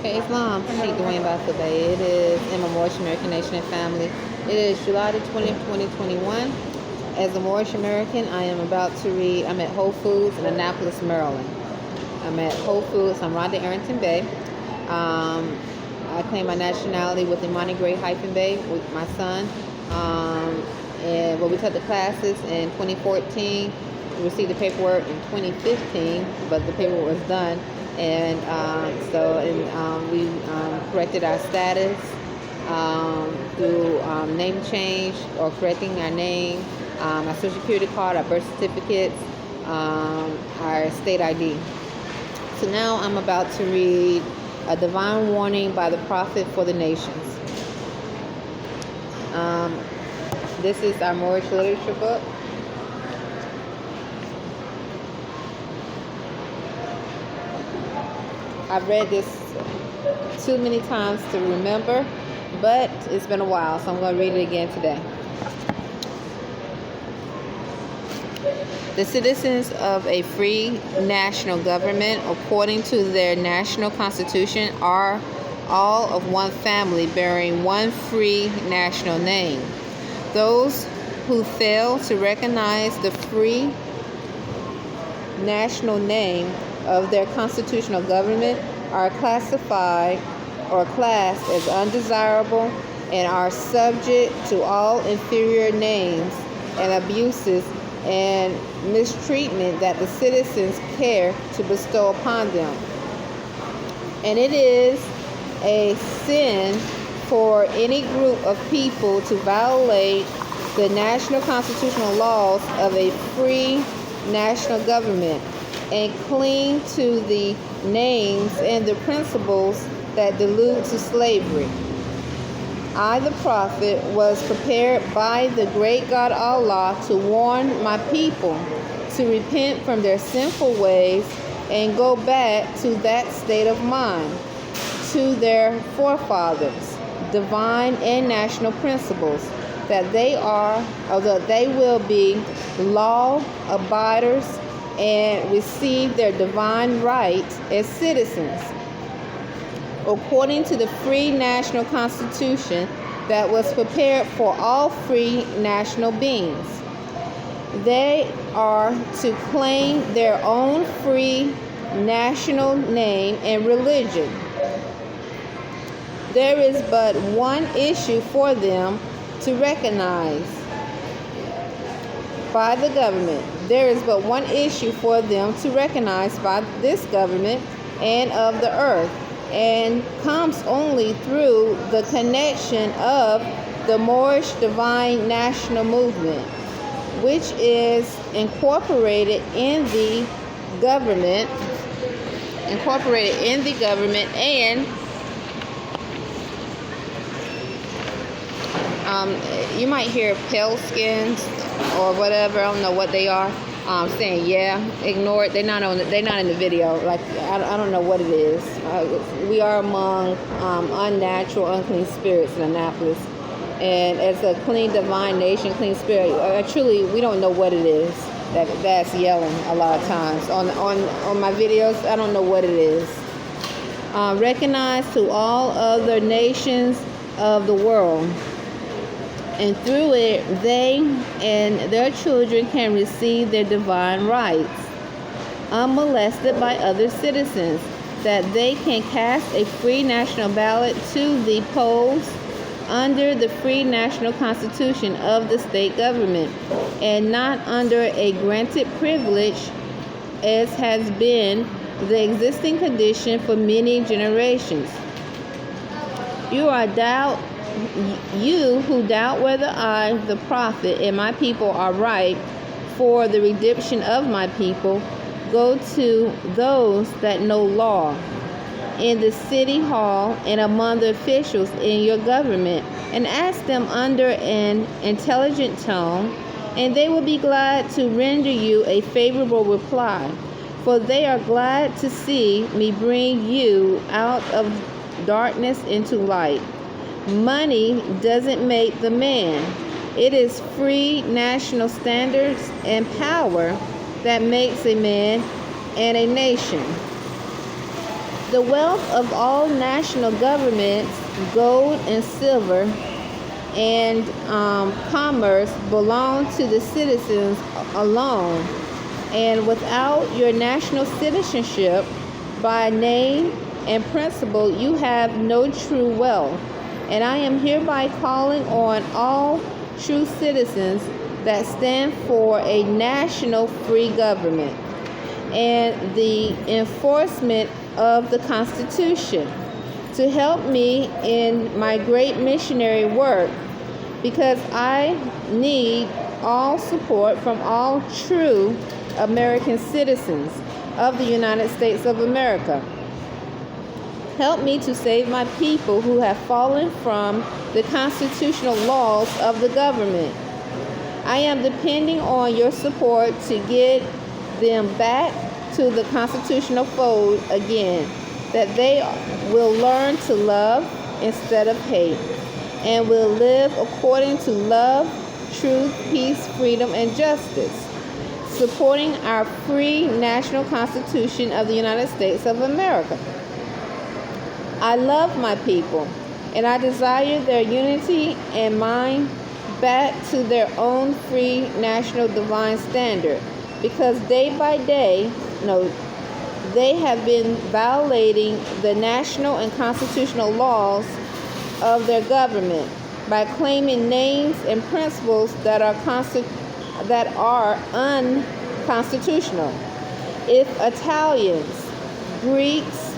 Okay, Islam, Sheikh Dwayne Bey. It is in my Moorish American Nation and Family. It is July the 20th, 2021. As a Moorish American, I am about to read, I'm at Whole Foods in Annapolis, Maryland. I'm at Whole Foods, I'm Rhonda Arrington-Bey. I claim my nationality with Imani Gray-Bey with my son. We took the classes in 2014. We received the paperwork in 2015, but the paperwork was done. And we corrected our status through name change or correcting our name, our social security card, our birth certificates, our state ID. So now I'm about to read A Divine Warning by the Prophet for the Nations. This is our Moorish literature book. I've read this too many times to remember, but it's been a while, so I'm going to read it again today. The citizens of a free national government, according to their national constitution, are all of one family bearing one free national name. Those who fail to recognize the free national name of their constitutional government are classified or classed as undesirable and are subject to all inferior names and abuses and mistreatment that the citizens care to bestow upon them. And it is a sin for any group of people to violate the national constitutional laws of a free national government and cling to the names and the principles that delude to slavery. I, the prophet, was prepared by the great God Allah to warn my people to repent from their sinful ways and go back to that state of mind, to their forefathers, divine and national principles, that they will be law abiders and receive their divine rights as citizens according to the free national constitution that was prepared for all free national beings. They are to claim their own free national name and religion. There is but one issue for them to recognize by the government. There is but one issue for them to recognize by this government and of the earth, and comes only through the connection of the Moorish Divine National Movement, which is incorporated in the government, and you might hear pale skins or whatever. I don't know what they are. Saying ignore it. They're not in the video. Like I don't know what it is. We are among unnatural, unclean spirits in Annapolis, and as a clean, divine nation, clean spirit. Truly, we don't know what it is that's yelling a lot of times on my videos. I don't know what it is. Recognized to all other nations of the world. And through it, they and their children can receive their divine rights, unmolested by other citizens, that they can cast a free national ballot to the polls under the free national constitution of the state government, and not under a granted privilege, as has been the existing condition for many generations. You who doubt whether I, the prophet, and my people are right for the redemption of my people, go to those that know law in the city hall and among the officials in your government, and ask them under an intelligent tone, and they will be glad to render you a favorable reply, for they are glad to see me bring you out of darkness into light. Money doesn't make the man. It is free national standards and power that makes a man and a nation. The wealth of all national governments, gold and silver, and commerce belong to the citizens alone. And without your national citizenship by name and principle, you have no true wealth. And I am hereby calling on all true citizens that stand for a national free government and the enforcement of the Constitution to help me in my great missionary work, because I need all support from all true American citizens of the United States of America. Help me to save my people who have fallen from the constitutional laws of the government. I am depending on your support to get them back to the constitutional fold again, that they will learn to love instead of hate, and will live according to love, truth, peace, freedom, and justice, supporting our free national Constitution of the United States of America. I love my people, and I desire their unity and mind back to their own free national divine standard, because day by day, they have been violating the national and constitutional laws of their government by claiming names and principles that are unconstitutional. If Italians, Greeks,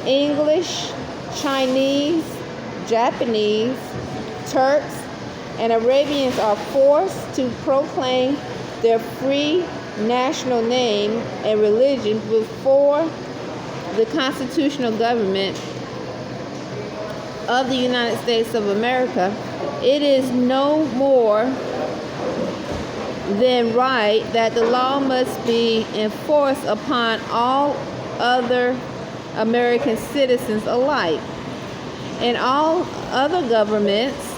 English, Chinese, Japanese, Turks, and Arabians are forced to proclaim their free national name and religion before the constitutional government of the United States of America, it is no more than right that the law must be enforced upon all other American citizens alike. In all other governments,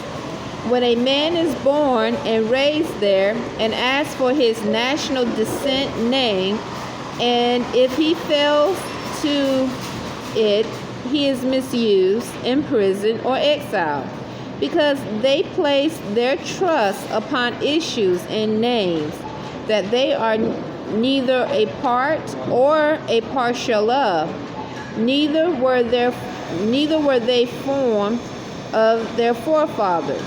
when a man is born and raised there and asks for his national descent name, and if he fails to it, he is misused, imprisoned, or exiled, because they place their trust upon issues and names that they are neither a part or a partial of. Neither were they formed of their forefathers.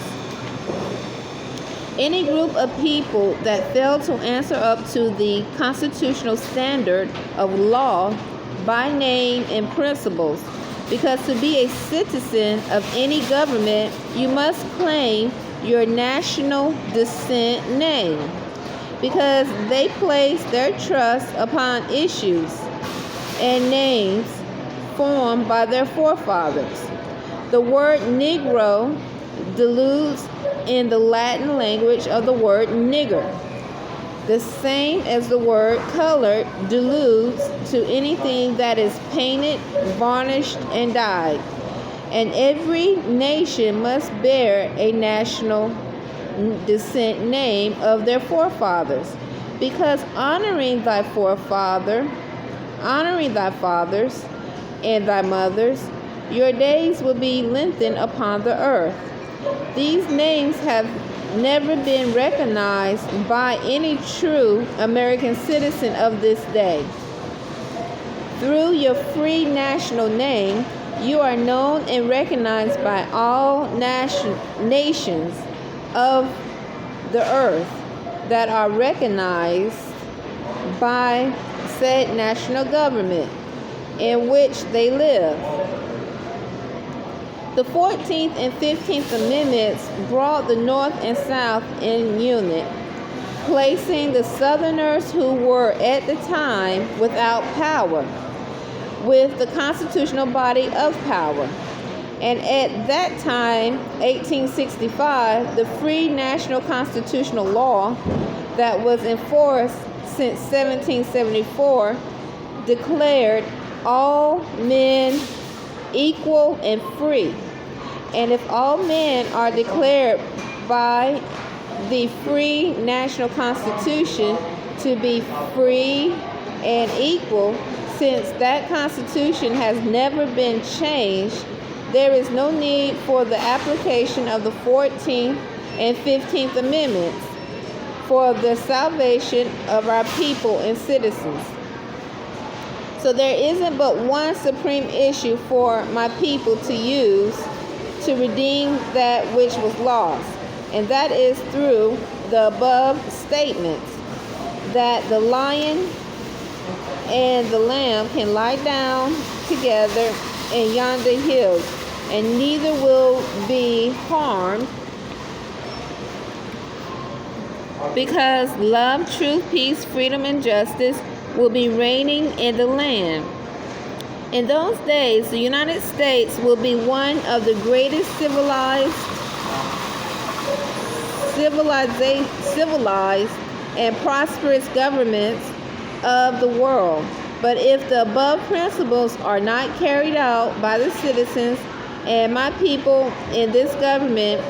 Any group of people that fail to answer up to the constitutional standard of law by name and principles, because to be a citizen of any government, you must claim your national descent name, because they place their trust upon issues and names formed by their forefathers. The word Negro deludes in the Latin language of the word nigger, the same as the word colored deludes to anything that is painted, varnished, and dyed. And every nation must bear a national descent name of their forefathers, because honoring thy fathers and thy mothers, your days will be lengthened upon the earth. These names have never been recognized by any true American citizen of this day. Through your free national name, you are known and recognized by all nations of the earth that are recognized by said national government in which they live. The 14th and 15th Amendments brought the North and South in unit, placing the Southerners who were at the time without power with the constitutional body of power. And at that time, 1865, the free national constitutional law that was enforced since 1774 declared all men equal and free. And if all men are declared by the free national constitution to be free and equal, since that Constitution has never been changed, there is no need for the application of the 14th and 15th Amendments for the salvation of our people and citizens. So there isn't but one supreme issue for my people to use to redeem that which was lost, and that is through the above statements, that the lion and the lamb can lie down together in yonder hills, and neither will be harmed, because love, truth, peace, freedom, and justice will be reigning in the land. In those days, the United States will be one of the greatest civilized and prosperous governments of the world. But if the above principles are not carried out by the citizens and my people in this government,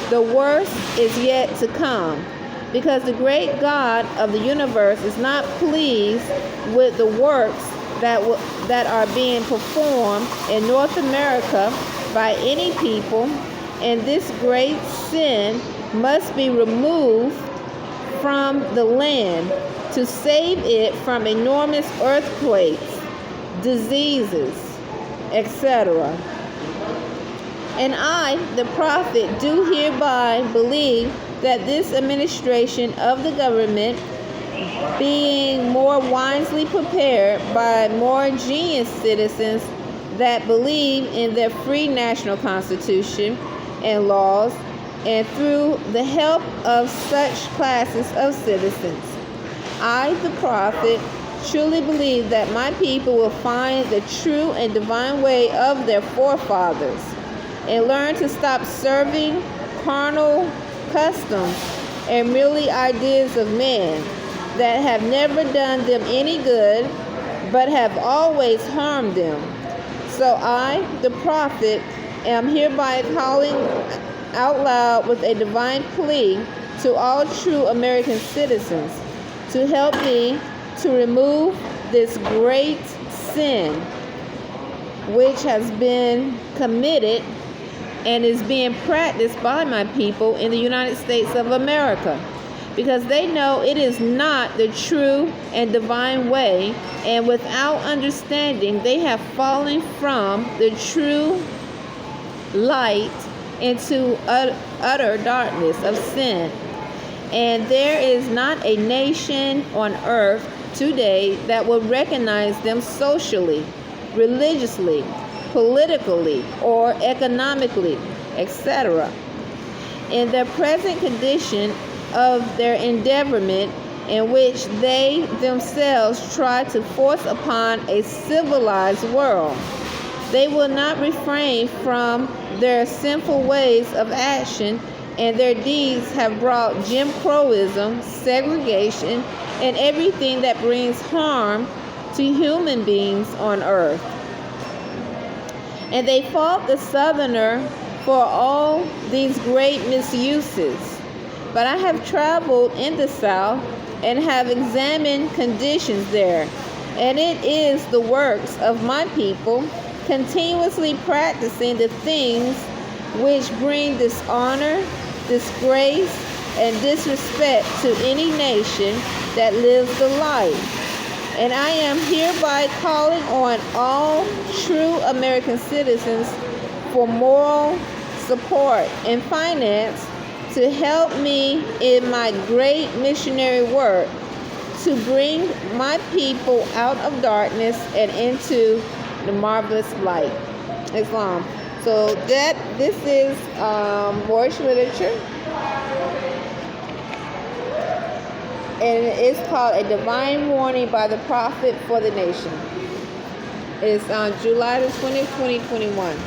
the worst is yet to come, because the great God of the universe is not pleased with the works that are being performed in North America by any people, and this great sin must be removed from the land to save it from enormous earthquakes, diseases, etc. And I, the prophet, do hereby believe that this administration of the government, being more wisely prepared by more ingenious citizens that believe in their free national constitution and laws, and through the help of such classes of citizens, I, the prophet, truly believe that my people will find the true and divine way of their forefathers and learn to stop serving carnal customs and merely ideas of men that have never done them any good but have always harmed them. So I, the prophet, am hereby calling out loud with a divine plea to all true American citizens to help me to remove this great sin which has been committed and is being practiced by my people in the United States of America, because they know it is not the true and divine way, and without understanding they have fallen from the true light into utter darkness of sin. And there is not a nation on earth today that will recognize them socially, religiously, politically, or economically, etc. In their present condition of their endeavorment, in which they themselves try to force upon a civilized world, they will not refrain from their sinful ways of action, and their deeds have brought Jim Crowism, segregation, and everything that brings harm to human beings on earth. And they fault the Southerner for all these great misuses. But I have traveled in the South and have examined conditions there, and it is the works of my people continuously practicing the things which bring dishonor, disgrace, and disrespect to any nation that lives the life. And I am hereby calling on all true American citizens for moral support and finance to help me in my great missionary work to bring my people out of darkness and into the marvelous light, Islam. So this is Moorish literature, and it's called A Divine Warning by the Prophet for the Nation. It's on July the 20th, 2021.